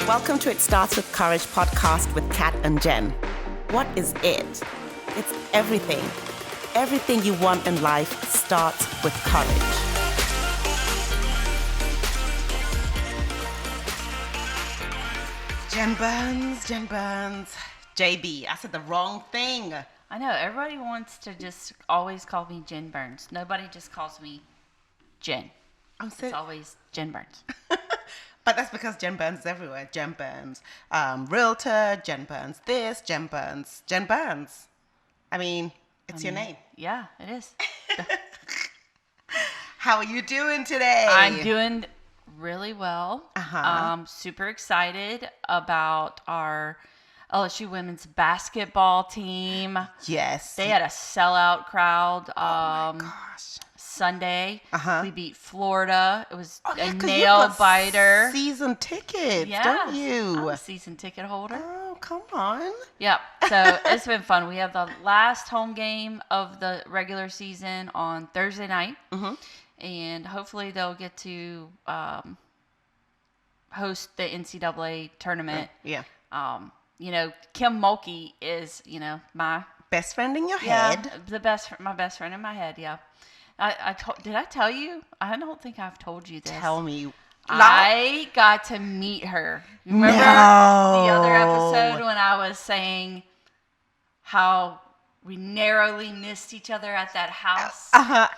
Welcome to It Starts With Courage podcast with Kat and Jen. What is it? It's everything. Everything you want in life starts with courage. Jen Burns. JB, I said the wrong thing. I know. Everybody wants to just always call me Jen Burns. Nobody just calls me Jen. It's always Jen Burns. But that's because Jen Burns is everywhere. Jen Burns, realtor, Jen Burns this, Jen Burns. I mean, it's your name. Yeah, it is. How are you doing today? I'm doing really well. Uh-huh. Super excited about our LSU women's basketball team. Yes. They had a sellout crowd. Oh my gosh. Sunday. Uh-huh. We beat Florida. It was a 'cause nail you've got biter. Season tickets, Yeah, don't you? I'm a season ticket holder. Oh, come on. Yep. So it's been fun. We have the last home game of the regular season on Thursday night. Mm-hmm. And hopefully they'll get to host the NCAA tournament. Yeah. Kim Mulkey is, my Best friend in your head. my best friend in my head. Yeah. Did I tell you? I don't think I've told you this. Tell me. I got to meet her. Remember the other episode when I was saying how we narrowly missed each other at that house?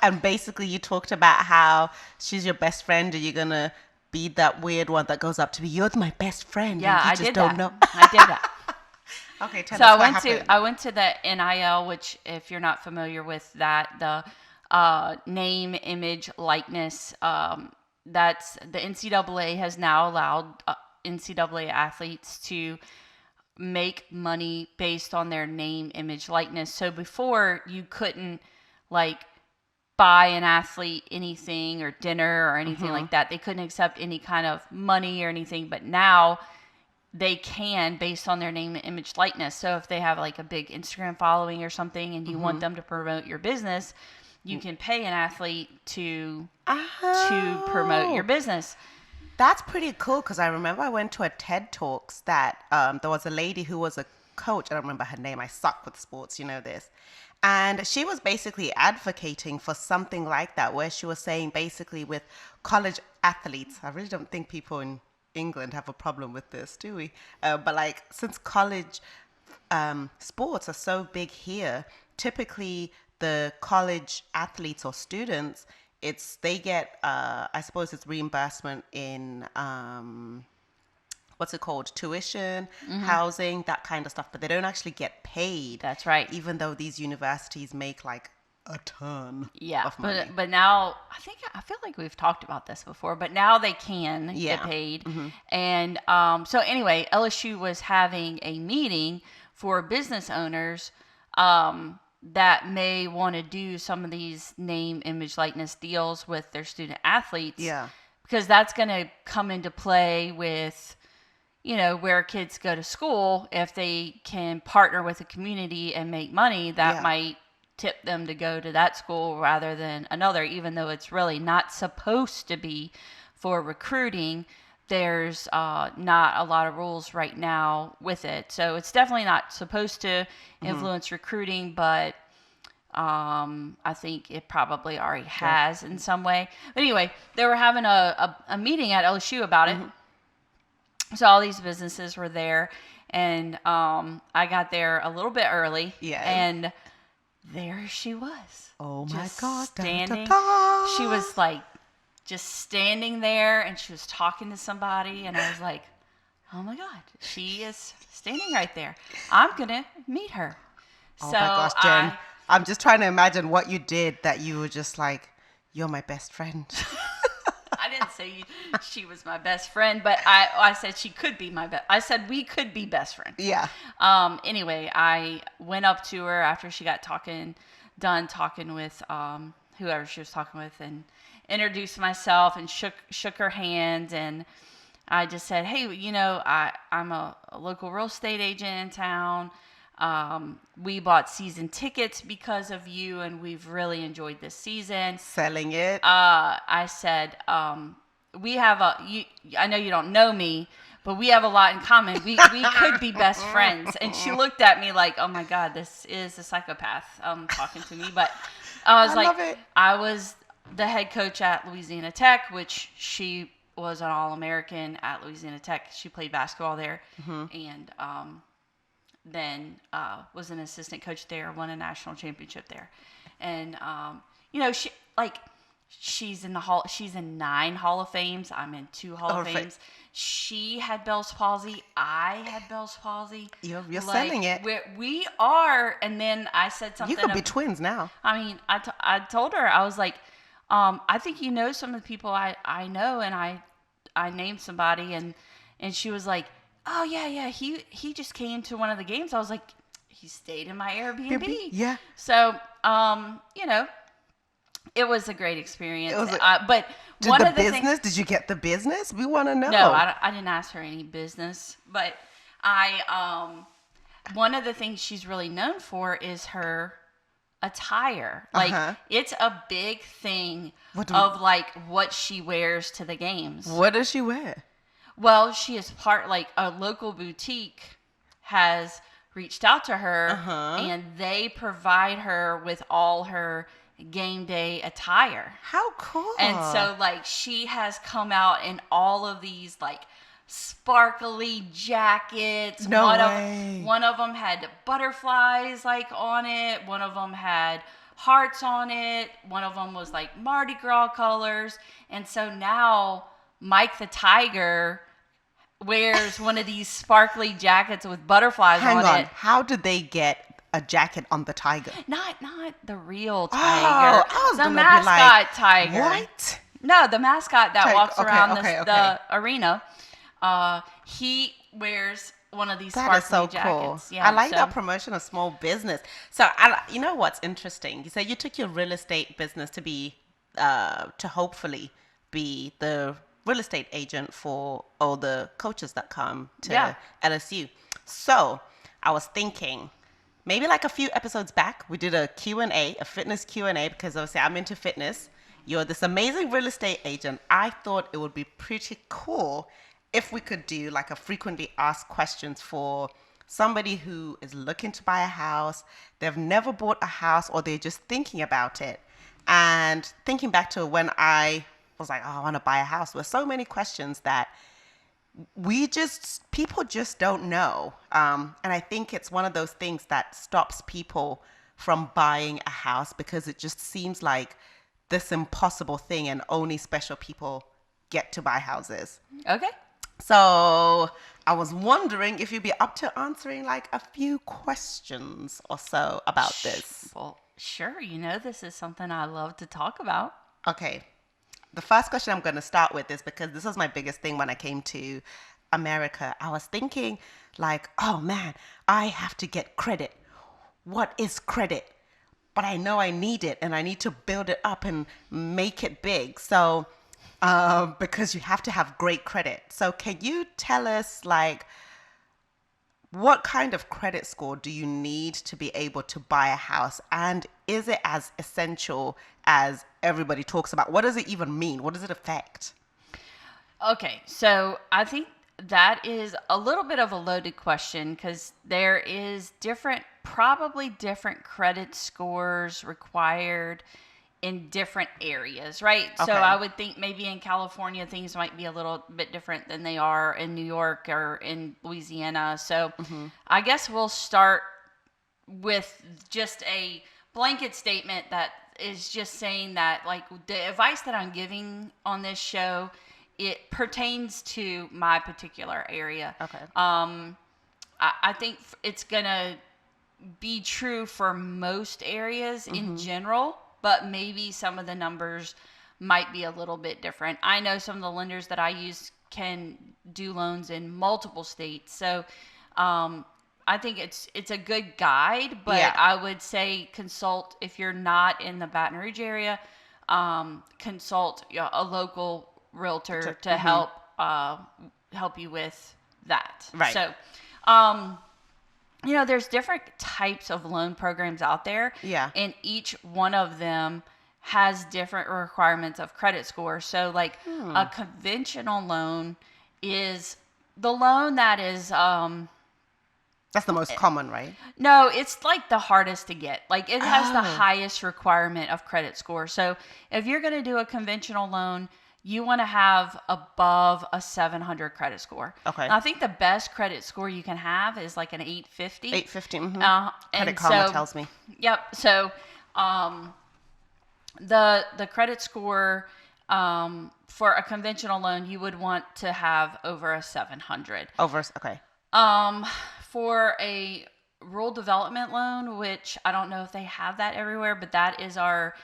And basically you talked about how she's your best friend and you're going to be that weird one that goes up to me. You're my best friend. Yeah, and you I just did don't that. know. I did that. Okay, tell So us what happened. I went to the NIL, which if you're not familiar with that, the name, image, likeness, that's the NCAA has now allowed NCAA athletes to make money based on their name, image, likeness. So before you couldn't buy an athlete anything or dinner or anything like that. They couldn't accept any kind of money or anything, but now they can based on their name, image, likeness. So if they have a big Instagram following or something and you want them to promote your business, you can pay an athlete to promote your business. That's pretty cool because I remember I went to a TED Talks that there was a lady who was a coach. I don't remember her name. I suck with sports, you know this. And she was basically advocating for something like that, where she was saying basically with college athletes, I really don't think people in England have a problem with this, do we? But since college sports are so big here, typically the college athletes or students, they get, I suppose it's reimbursement in, what's it called? Tuition, housing, that kind of stuff, but they don't actually get paid. That's right. Even though these universities make a ton of money. But now I feel like we've talked about this before, but now they can get paid. And so anyway, LSU was having a meeting for business owners that may want to do some of these name, image, likeness deals with their student athletes. Yeah. Because that's going to come into play with, where kids go to school. If they can partner with a community and make money, that might tip them to go to that school rather than another, even though it's really not supposed to be for recruiting. There's not a lot of rules right now with it. So it's definitely not supposed to influence recruiting, but I think it probably already has in some way. But anyway, they were having a meeting at LSU about it. So all these businesses were there, and I got there a little bit early. Yeah. And there she was. Oh my just God. Standing. She was just standing there, and she was talking to somebody, and I was like, oh my God, she is standing right there. I'm going to meet her. Oh my gosh, Jen. I'm just trying to imagine what you did that you were just like, you're my best friend. I didn't say she was my best friend, but I said she could be my best. I said we could be best friends. Yeah. Anyway, I went up to her after she got done talking with whoever she was talking with, and introduced myself and shook her hand, and I just said, hey, I'm a local real estate agent in town. We bought season tickets because of you, and we've really enjoyed this season. Selling it. I said, we have I know you don't know me, but we have a lot in common. We could be best friends. And she looked at me like, oh my God, this is a psychopath talking to me. But I was I like, love it. I was the head coach at Louisiana Tech, which she was an All-American at Louisiana Tech. She played basketball there. And then was an assistant coach there, won a national championship there. And, she like, she's in 9 Hall of Fames. I'm in 2 Hall of Fames. She had Bell's palsy. I had Bell's palsy. You're selling it. We are. And then I said something. You could be twins now. I mean, I told her, I was like, I think you know some of the people I know. And I named somebody, and she was like, oh yeah, he just came to one of the games. I was like, he stayed in my Airbnb. Yeah. So, it was a great experience. But did you get the business? We want to know. No, I didn't ask her any business. But one of the things she's really known for is her attire. Like, it's a big thing of like what she wears to the games. What does she wear? Well, she is like a local boutique has reached out to her, and they provide her with all her game day attire. How cool. And so like she has come out in all of these like sparkly jackets. No way. One of them had butterflies like on it. One of them had hearts on it. One of them was like Mardi Gras colors. And so now Mike the Tiger wears one of these sparkly jackets with butterflies on it. Hang on. How did they get a jacket on the tiger? Not the real tiger. The mascot tiger. What? No, the mascot that walks around the arena. He wears one of these sparkly jackets. Cool. Yeah, I like that promotion of small business. So, you know what's interesting? You said you took your real estate business to be, to hopefully be the real estate agent for all the coaches that come to LSU. So, I was thinking, maybe like a few episodes back, we did a Q&A, a fitness Q&A, because obviously I'm into fitness. You're this amazing real estate agent. I thought it would be pretty cool if we could do like a frequently asked questions for somebody who is looking to buy a house. They've never bought a house, or they're just thinking about it. And thinking back to when I was like, oh, I want to buy a house, there were so many questions that people just don't know. And I think it's one of those things that stops people from buying a house, because it just seems like this impossible thing and only special people get to buy houses. Okay. So I was wondering if you'd be up to answering like a few questions or so about this. Well, sure. This is something I love to talk about. Okay. The first question I'm going to start with is because this was my biggest thing when I came to America. I was thinking like, oh man, I have to get credit. What is credit? But I know I need it, and I need to build it up and make it big. So, because you have to have great credit. So can you tell us like, what kind of credit score do you need to be able to buy a house? And is it as essential as everybody talks about? What does it even mean? What does it affect? Okay, so I think that is a little bit of a loaded question, because there is probably different credit scores required in different areas, right? Okay. So I would think maybe in California things might be a little bit different than they are in New York or in Louisiana. So I guess we'll start with just a blanket statement that is just saying that like the advice that I'm giving on this show, it pertains to my particular area. Okay. I think it's gonna be true for most areas in general, but maybe some of the numbers might be a little bit different. I know some of the lenders that I use can do loans in multiple states. So I think it's a good guide, but I would say consult, if you're not in the Baton Rouge area, consult a local realtor to help you with that. Right. So, there's different types of loan programs out there. Yeah. And each one of them has different requirements of credit score. So like a conventional loan is the loan that is That's the most common, right? no, it's like the hardest to get. Like it has the Oh, highest requirement of credit score. So if you're going to do a conventional loan, you want to have above a 700 credit score. okay. Now, I think the best credit score you can have is like an 850. 850. Mm-hmm. Credit And Karma so, tells me. yep. So um, the credit score for a conventional loan, you would want to have over a 700. Okay. Um, for a rural development loan, which I don't know if they have that everywhere, but that is our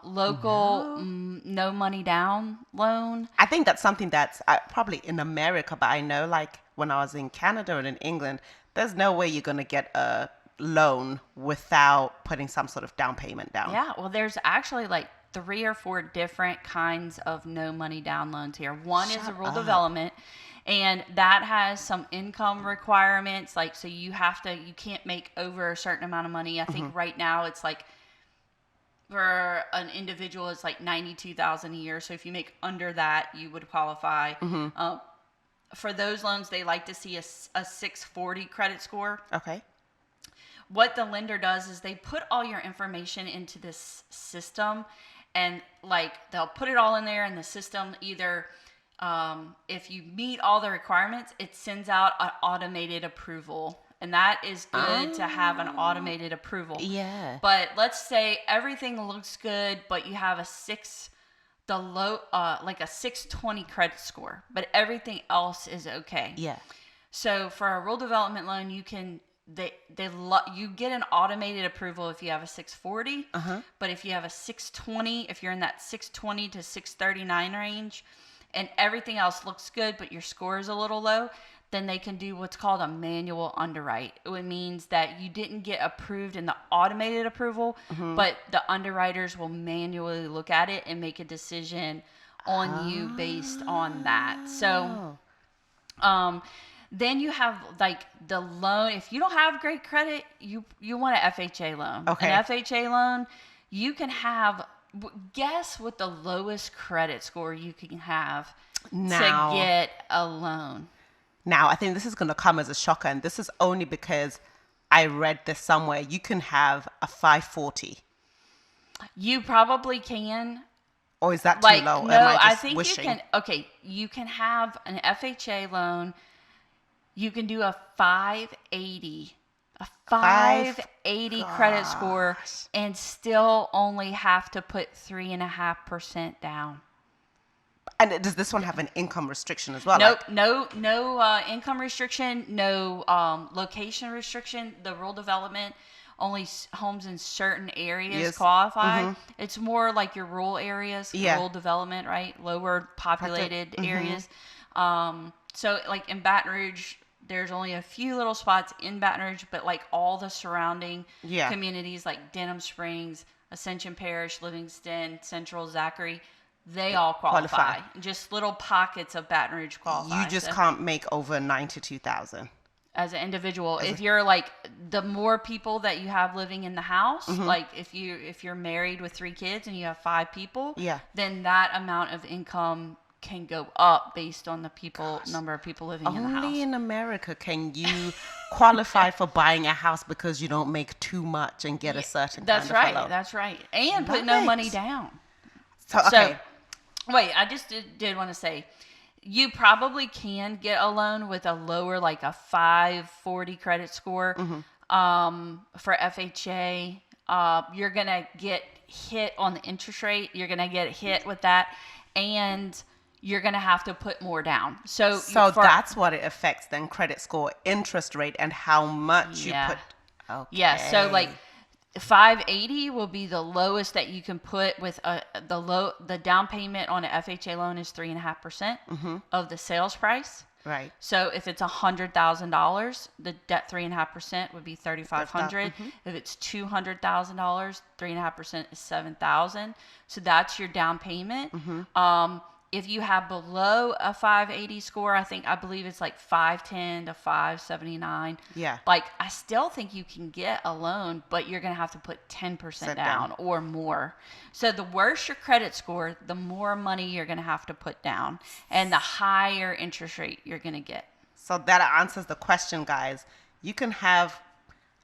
local No. no money down loan. I think that's something that's probably in America, but I know like when I was in Canada and in England, there's no way you're going to get a loan without putting some sort of down payment down. Yeah, well, there's actually like 3 or 4 different kinds of no money down loans here. One is a Shut rural up. development, and that has some income requirements. Like, so you can't make over a certain amount of money. I think right now it's like for an individual, it's like 92,000 a year. So if you make under that, you would qualify. For those loans, they like to see a 640 credit score. Okay. What the lender does is they put all your information into this system, and like they'll put it all in there, and the system either if you meet all the requirements, it sends out an automated approval, and that is good to have an automated approval. Yeah. But let's say everything looks good, but you have a 620 credit score, but everything else is okay. Yeah. So for a rural development loan, you can you get an automated approval if you have a 640. But if you have a 620, if you're in that 620 to 639 range, and everything else looks good, but your score is a little low, then they can do what's called a manual underwrite. It means that you didn't get approved in the automated approval, but the underwriters will manually look at it and make a decision on you based on that. So, then you have like the loan. If you don't have great credit, you want an FHA loan. Okay. An FHA loan, you can have. Guess what the lowest credit score you can have Now, to get a loan. Now, I think this is going to come as a shocker, and this is only because I read this somewhere. You can have a 540. You probably can. Or is that too Like, low? no, Am I just I think wishing? you can. Okay, you can have an FHA loan. You can do a 580. A 580 credit score and still only have to put 3.5% down. And does this one have an income restriction as well? Nope, no income restriction, no location restriction. The rural development, only homes in certain areas Yes. qualify. It's more like your rural areas, Yeah. rural development, right? Lower populated areas. So like in Baton Rouge, there's only a few little spots in Baton Rouge, but like all the surrounding communities like Denham Springs, Ascension Parish, Livingston, Central, Zachary, they all qualify. Just little pockets of Baton Rouge qualify. You just can't make over 92,000. As an individual, if you're like the more people that you have living in the house, like if you're married with 3 kids and you have 5 people, then that amount of income can go up based on the number of people living in the house. Only in America can you qualify for buying a house because you don't make too much and get a certain That's kind of right. loan. That's right. And put no Right. money down. So, okay. So, wait, I just did want to say, you probably can get a loan with a lower, like a 540 credit score. For FHA, you're going to get hit on the interest rate. You're going to get hit with that. And you're going to have to put more down. So That's what it affects then, credit score, interest rate, and how much you put. Okay. Yeah, so like 580 will be the lowest that you can put with the down payment on an FHA loan is 3.5% of the sales price. Right. So if it's $100,000, the debt 3.5% would be $3,500. If it's $200,000, 3.5% is $7,000. So that's your down payment. If you have below a 580 score, I believe it's like 510 to 579. Yeah. Like, I still think you can get a loan, but you're going to have to put 10% Sit down down. or more. So the worse your credit score, the more money you're going to have to put down and the higher interest rate you're going to get. So that answers the question, guys. You can have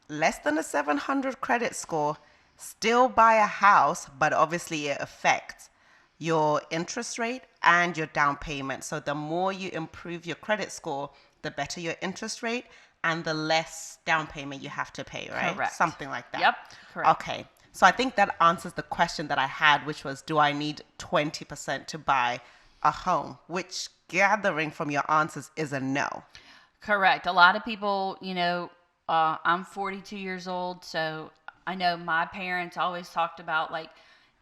less than a 700 credit score, still buy a house, but obviously it affects your interest rate and your down payment. So the more you improve your credit score, the better your interest rate and the less down payment you have to pay, right? Correct. Something like that. Yep, correct. Okay. So I think that answers the question that I had, which was, do I need 20% to buy a home? Which, gathering from your answers, is a no. Correct. A lot of people, I'm 42 years old, so I know my parents always talked about like,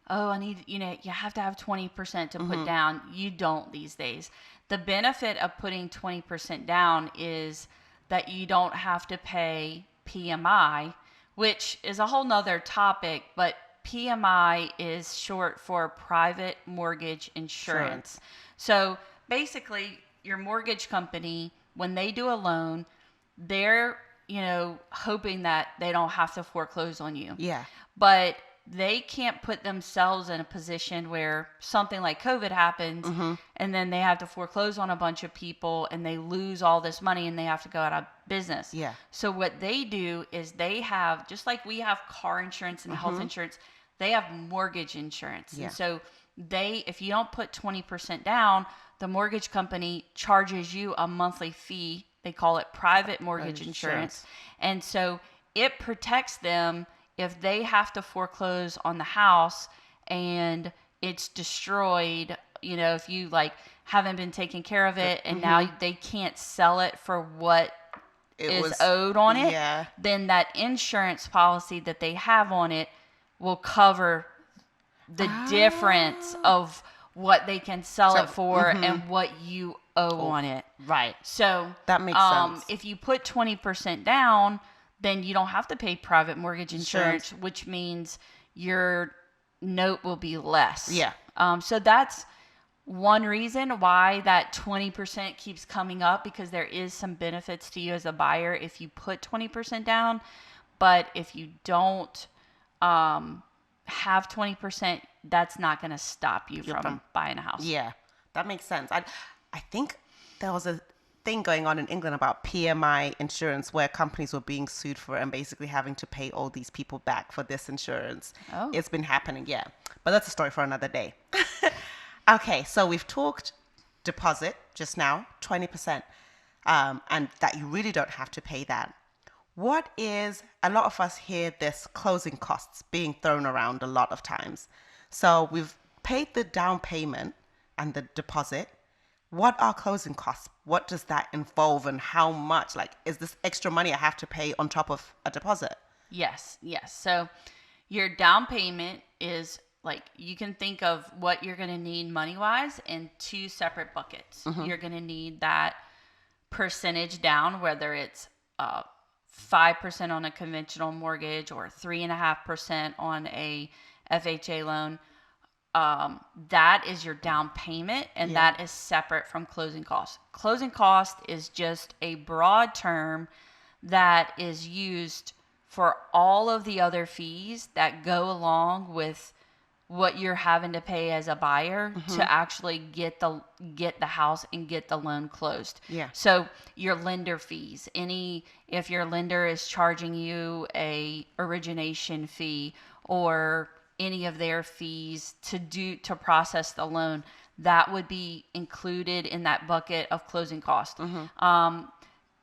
oh, I need, you have to have 20% to put down. You don't these days. The benefit of putting 20% down is that you don't have to pay PMI, which is a whole nother topic, but PMI is short for private mortgage insurance. So basically, your mortgage company, when they do a loan, they're, hoping that they don't have to foreclose on you. Yeah. But they can't put themselves in a position where something like COVID happens and then they have to foreclose on a bunch of people and they lose all this money and they have to go out of business. Yeah. So what they do is they have, just like we have car insurance and health insurance, they have mortgage insurance. Yeah. And so if you don't put 20% down, the mortgage company charges you a monthly fee. They call it private mortgage insurance. And so it protects them if they have to foreclose on the house and it's destroyed, if you like haven't been taking care of it and now they can't sell it for what is owed on it, then that insurance policy that they have on it will cover the difference of what they can sell it for and what you owe on it. Right. So that makes sense. If you put 20% down, then you don't have to pay private mortgage insurance, which means your note will be less. Yeah. So that's one reason why that 20% keeps coming up, because there is some benefits to you as a buyer if you put 20% down. But if you don't have 20%, that's not going to stop you from buying a house. Yeah, that makes sense. I think there was a thing going on in England about PMI insurance where companies were being sued for it and basically having to pay all these people back for this insurance. Oh. It's been happening, yeah. But that's a story for another day. Okay, so we've talked deposit just now, 20%, and that you really don't have to pay that. What is, a lot of us hear this closing costs being thrown around a lot of times. So we've paid the down payment and the deposit. What are closing costs? What does that involve and how much? Like, is this extra money I have to pay on top of a deposit? Yes. So your down payment is like, you can think of what you're going to need money-wise in two separate buckets. You're going to need that percentage down, whether it's 5% on a conventional mortgage or 3.5% on a FHA loan. That is your down payment, and that is separate from closing costs. Closing cost is just a broad term that is used for all of the other fees that go along with what you're having to pay as a buyer to actually get the house and get the loan closed. Yeah. So your lender fees, if your lender is charging you a origination fee or any of their fees to process the loan, that would be included in that bucket of closing costs.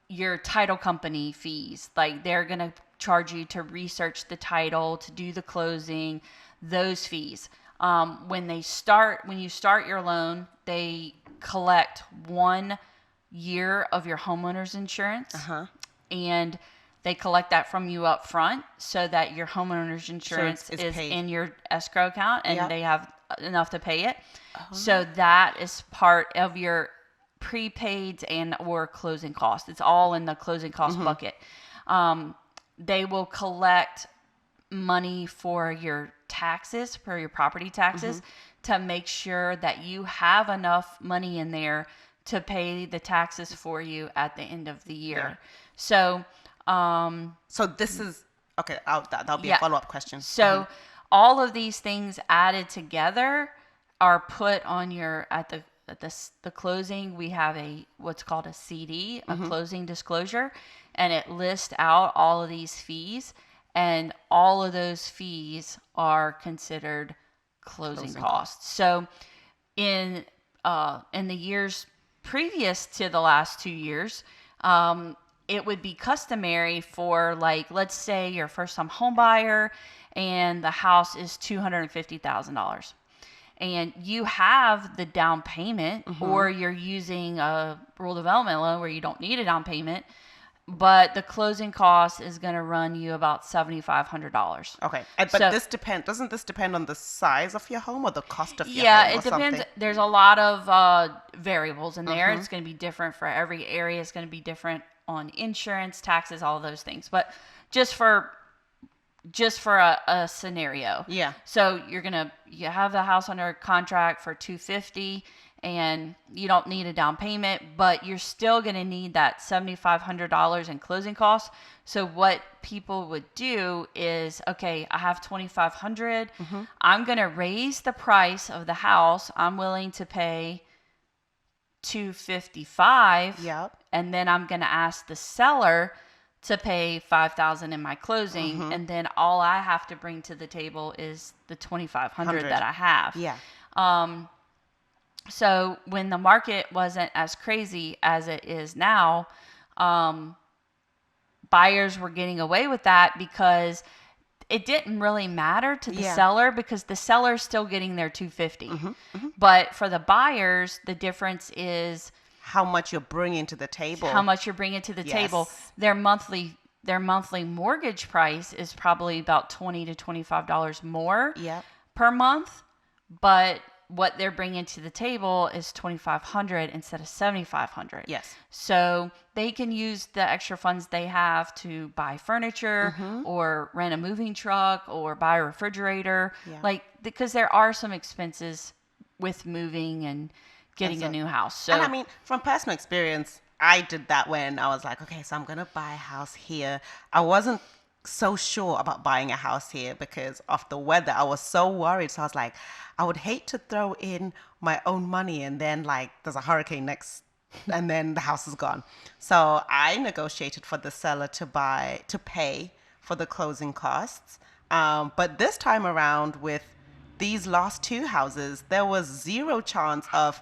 Your title company fees, like they're going to charge you to research the title, to do the closing, those fees. When you start your loan, they collect 1 year of your homeowner's insurance, and they collect that from you up front so that your homeowner's insurance is in your escrow account and they have enough to pay it. So that is part of your prepaids and or closing costs. It's all in the closing cost bucket. They will collect money for your taxes, for your property taxes. to make sure that you have enough money in there to pay the taxes for you at the end of the year. So, So this is okay. That'll be a yeah. follow-up question. So all of these things added together are put on your at the closing. We have a what's called a CD, a closing disclosure, and it lists out all of these fees, and all of those fees are considered closing costs. So in the years previous to the last 2 years, it would be customary for, like, let's say you're a first-time home buyer and the house is $250,000 and you have the down payment, or you're using a rural development loan where you don't need a down payment, but the closing cost is going to run you about $7,500. Okay, but doesn't this depend on the size of your home or the cost of your home? Yeah, it depends. Something? There's a lot of variables in there. It's going to be different for every area. It's going to be different on insurance, taxes, all of those things. But just for a scenario. Yeah. So you have the house under contract for $250,000 and you don't need a down payment, but you're still going to need that $7,500 in closing costs. So what people would do is, okay, I have $2,500. I'm going to raise the price of the house. I'm willing to pay $255,000. Yep. And then I'm going to ask the seller to pay $5,000 in my closing, and then all I have to bring to the table is the $2,500 that I have. Yeah. So when the market wasn't as crazy as it is now, buyers were getting away with that because it didn't really matter to the seller, because the seller's still getting their $250,000. But for the buyers, the difference is how much you're bringing to the table. Table. Their monthly mortgage price is probably about $20 to $25 more per month, but what they're bringing to the table is $2,500 instead of $7,500. Yes. So they can use the extra funds they have to buy furniture or rent a moving truck or buy a refrigerator, because there are some expenses with moving and getting a new house. So, and I mean, from personal experience, I did that when I was like, okay, so I'm going to buy a house here. I wasn't so sure about buying a house here because of the weather. I was so worried. So I was like, I would hate to throw in my own money and then like there's a hurricane next and then the house is gone. So I negotiated for the seller to pay for the closing costs. But this time around with these last two houses, there was zero chance of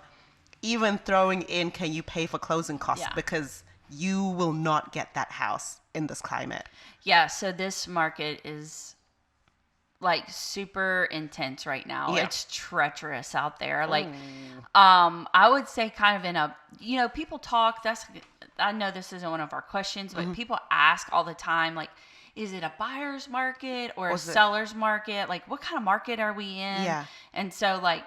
even throwing in, can you pay for closing costs? Because you will not get that house in this climate. Yeah, so this market is like super intense right now. Yeah. It's treacherous out there. Like, I would say kind of in a, people talk, I know this isn't one of our questions, but people ask all the time, like, is it a buyer's market or a seller's market? Like, what kind of market are we in? Yeah. And so like,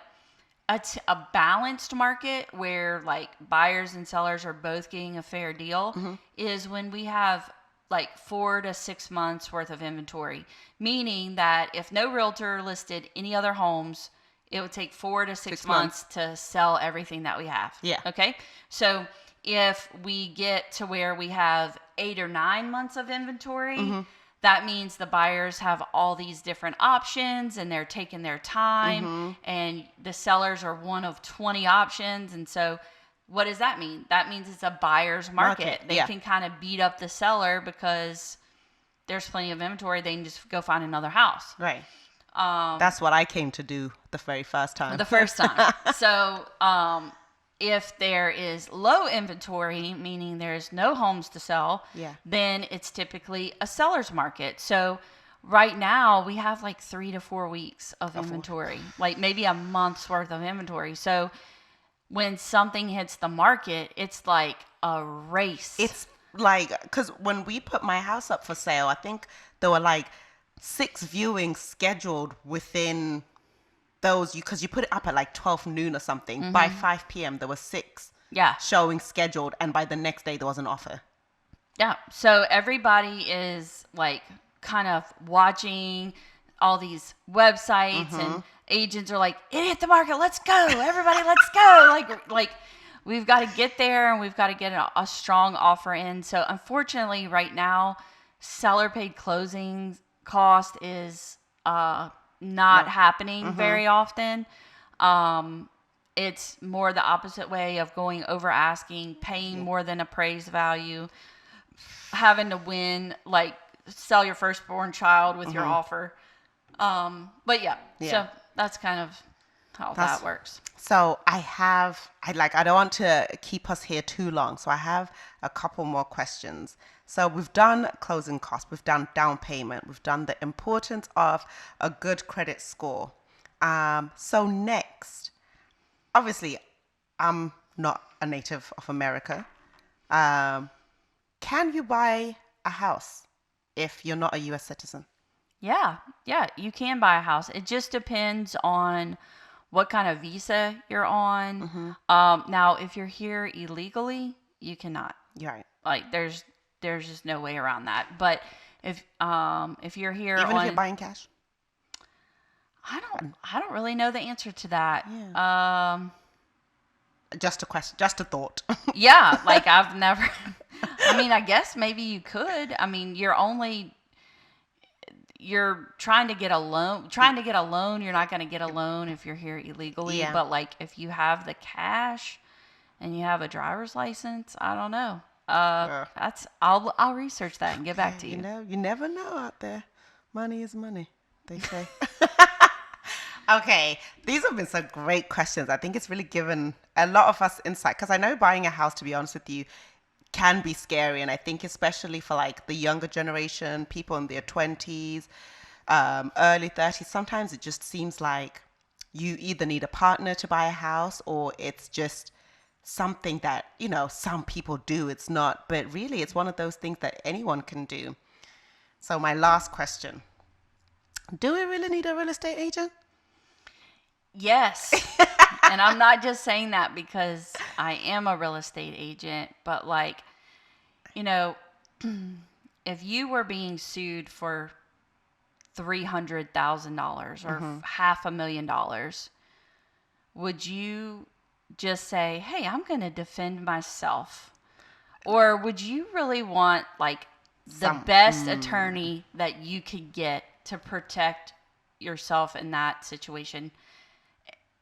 a balanced market where like buyers and sellers are both getting a fair deal is when we have like 4 to 6 months worth of inventory, meaning that if no realtor listed any other homes, it would take 4 to 6 months to sell everything that we have. Yeah. Okay. So if we get to where we have 8 or 9 months of inventory, that means the buyers have all these different options and they're taking their time, and the sellers are one of 20 options. And so what does that mean? That means it's a buyer's market. They can kind of beat up the seller because there's plenty of inventory. They can just go find another house. Right. That's what I came to do the very first time. So if there is low inventory, meaning there's no homes to sell, then it's typically a seller's market. So right now we have like 3 to 4 weeks of inventory, like maybe a month's worth of inventory. So when something hits the market, it's like a race. It's like, because when we put my house up for sale, I think there were like 6 viewings scheduled within those, because you put it up at like 12 noon or something. By 5 p.m. there were 6 showing scheduled, and by the next day there was an offer. Yeah. So everybody is like kind of watching all these websites, and agents are like, it hit the market, let's go, everybody, let's go. Like we've got to get there and we've got to get a strong offer in. So unfortunately, right now, seller paid closing cost is not happening very often. It's more the opposite way of going over asking, paying more than appraised value, having to win, like sell your firstborn child with your offer. But yeah, so that's kind of how that works. So I don't want to keep us here too long. So I have a couple more questions. So we've done closing costs, we've done down payment, we've done the importance of a good credit score. So next, obviously, I'm not a native of America. Can you buy a house if you're not a U.S. citizen? Yeah, you can buy a house. It just depends on what kind of visa you're on. Now, if you're here illegally, you cannot. You're right. Like, there's just no way around that. But if you're here Even if on, you're buying cash? I don't really know the answer to that. Yeah. Just a question, just a thought. Yeah, like I've never. I mean, I guess maybe you could. I mean, you're trying to get a loan. Trying to get a loan, you're not going to get a loan if you're here illegally. Yeah. But like, if you have the cash and you have a driver's license, I don't know. I'll research that and get back to you. You know, you never know out there. Money is money, they say. Okay, these have been some great questions. I think it's really given a lot of us insight, because I know buying a house, to be honest with you, can be scary. And I think especially for like the younger generation, people in their 20s, early 30s, sometimes it just seems like you either need a partner to buy a house, or it's just something that, you know, some people do. It's not, but really it's one of those things that anyone can do. So my last question, do we really need a real estate agent? Yes. And I'm not just saying that because I am a real estate agent, but like, you know, if you were being sued for $300,000 or $500,000, would you just say, hey, I'm going to defend myself? Or would you really want like the best attorney that you could get to protect yourself in that situation?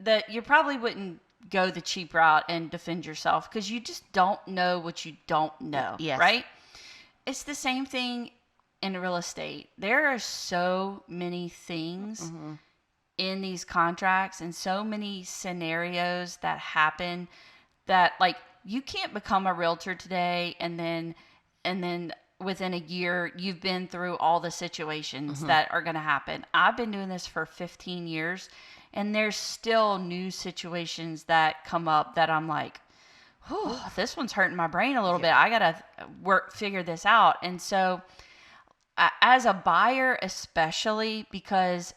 That you probably wouldn't go the cheap route and defend yourself, because you just don't know what you don't know, right? It's the same thing in real estate. There are so many things in these contracts and so many scenarios that happen that like you can't become a realtor today and then within a year you've been through all the situations that are going to happen. I've been doing this for 15 years. And there's still new situations that come up that I'm like, oh, this one's hurting my brain a little bit. I got to figure this out. And so as a buyer, especially because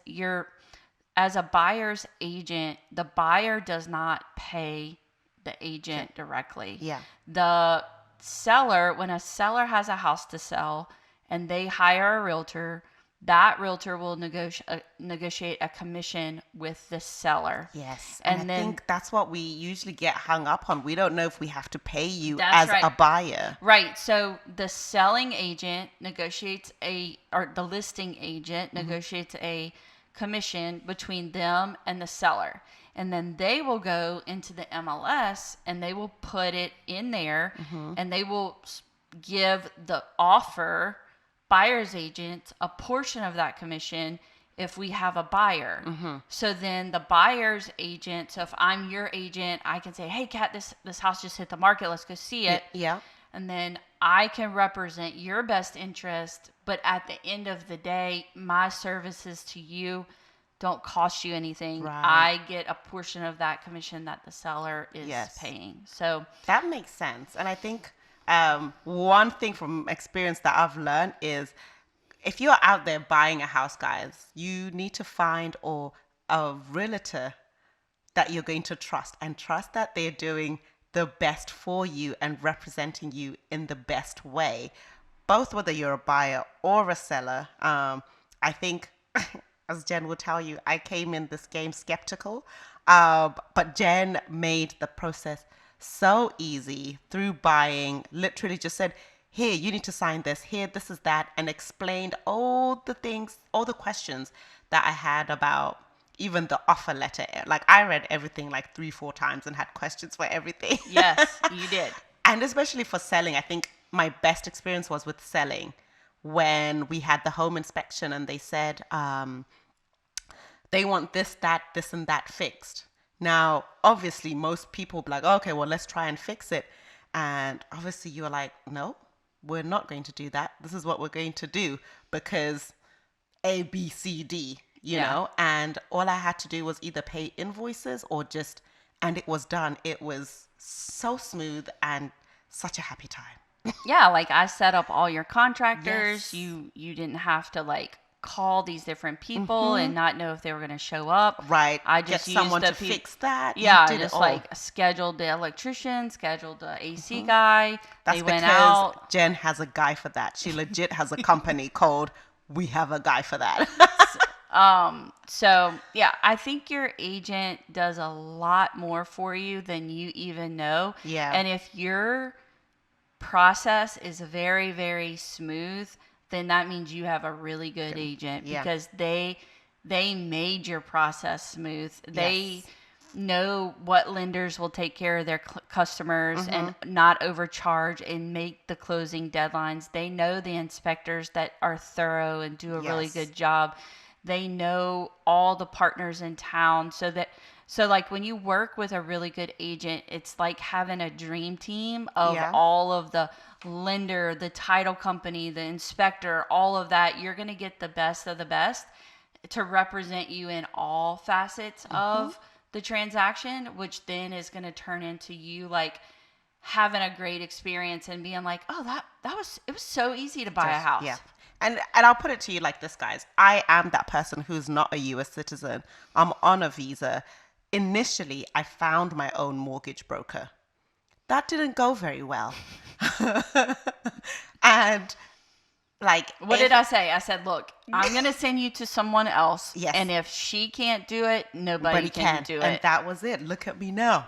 as a buyer's agent, the buyer does not pay the agent directly. Yeah. The seller, when a seller has a house to sell and they hire a realtor, that realtor will negotiate a commission with the seller. Yes. And I think that's what we usually get hung up on. We don't know if we have to pay you as right. a buyer. Right. So the selling agent or the listing agent negotiates a commission between them and the seller. And then they will go into the MLS and they will put it in there and they will give the buyer's agent a portion of that commission if we have a buyer. So then the buyer's agent, so if I'm your agent, I can say, hey, Kat, this house just hit the market. Let's go see it. Yeah. And then I can represent your best interest. But at the end of the day, my services to you don't cost you anything. Right. I get a portion of that commission that the seller is paying. So that makes sense. And I think one thing from experience that I've learned is if you're out there buying a house, guys, you need to find a realtor that you're going to trust, and trust that they're doing the best for you and representing you in the best way, both whether you're a buyer or a seller. I think as Jen will tell you, I came in this game skeptical. But Jen made the process so easy through buying, literally just said, here, you need to sign this, here, this is that, and explained all the things, all the questions that I had about even the offer letter. Like, I read everything like 3-4 times and had questions for everything. Yes, you did. And especially for selling, I think my best experience was with selling when we had the home inspection and they said they want this, that, this, and that fixed. Now, obviously, most people be like, okay, well, let's try and fix it. And obviously, you're like, no, we're not going to do that. This is what we're going to do because A, B, C, D, you know? And all I had to do was either pay invoices or just, and it was done. It was so smooth and such a happy time. Yeah, like I set up all your contractors. Yes. You didn't have to like call these different people and not know if they were going to show up. Right. I just get someone used to fix that. Yeah, You did just it all. like scheduled the electrician, scheduled the AC guy. That's they went because out. Jen has a guy for that. She legit has a company called We Have a Guy for That. So yeah, I think your agent does a lot more for you than you even know. Yeah. And if your process is very, very smooth, then that means you have a really good agent because they made your process smooth. They know what lenders will take care of their customers and not overcharge and make the closing deadlines. They know the inspectors that are thorough and do a really good job. They know all the partners in town so like when you work with a really good agent, it's like having a dream team of all of the lender, the title company, the inspector, all of that. You're going to get the best of the best to represent you in all facets of the transaction, which then is going to turn into you like having a great experience and being like, oh, it was so easy to buy a house. Yeah. And I'll put it to you like this, guys. I am that person who's not a US citizen. I'm on a visa. Initially, I found my own mortgage broker. That didn't go very well. And like, what did I say? I said, look, I'm going to send you to someone else. Yes. And if she can't do it, nobody can do it. And that was it. Look at me now.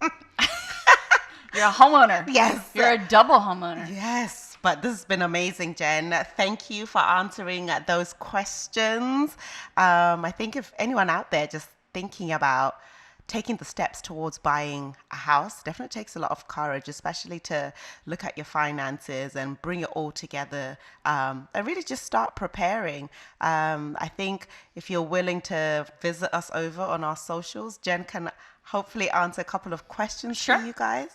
You're a homeowner. Yes. You're a double homeowner. Yes. But this has been amazing, Jen. Thank you for answering those questions. I think if anyone out there just thinking about taking the steps towards buying a house, definitely takes a lot of courage, especially to look at your finances and bring it all together and really just start preparing. I think if you're willing to visit us over on our socials, Jen can hopefully answer a couple of questions for you guys.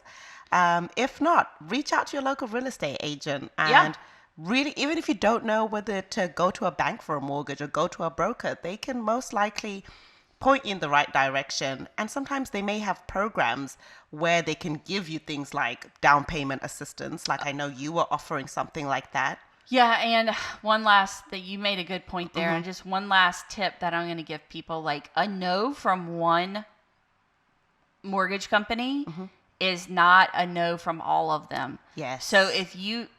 If not, reach out to your local real estate agent and really, even if you don't know whether to go to a bank for a mortgage or go to a broker, they can most likely point you in the right direction. And sometimes they may have programs where they can give you things like down payment assistance. Like I know you were offering something like that. Yeah, and that you made a good point there, and just one last tip that I'm going to give people, like a no from one mortgage company is not a no from all of them. Yes. So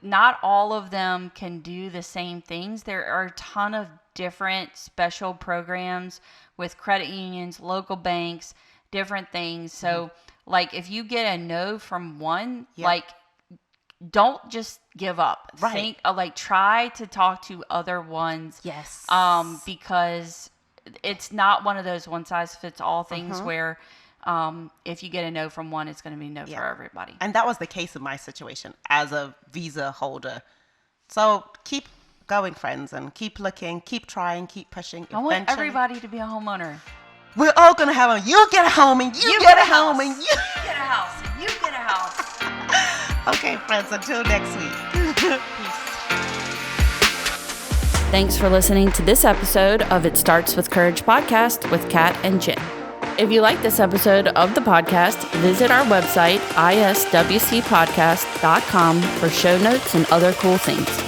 not all of them can do the same things. There are a ton of different special programs with credit unions, local banks, different things. So like if you get a no from one, like don't just give up. Right. Think like try to talk to other ones. Yes. Because it's not one of those one size fits all things where if you get a no from one, it's going to be no for everybody. And that was the case in my situation as a visa holder. So keep going, friends, and keep looking, keep trying, keep pushing. I want everybody to be a homeowner. We're all going to have a, you get a home and you get a home and you get a house and you get a house. Okay, friends, until next week. Peace. Thanks for listening to this episode of It Starts With Courage podcast with Kat and Jen. If you like this episode of the podcast, visit our website, iswcpodcast.com, for show notes and other cool things.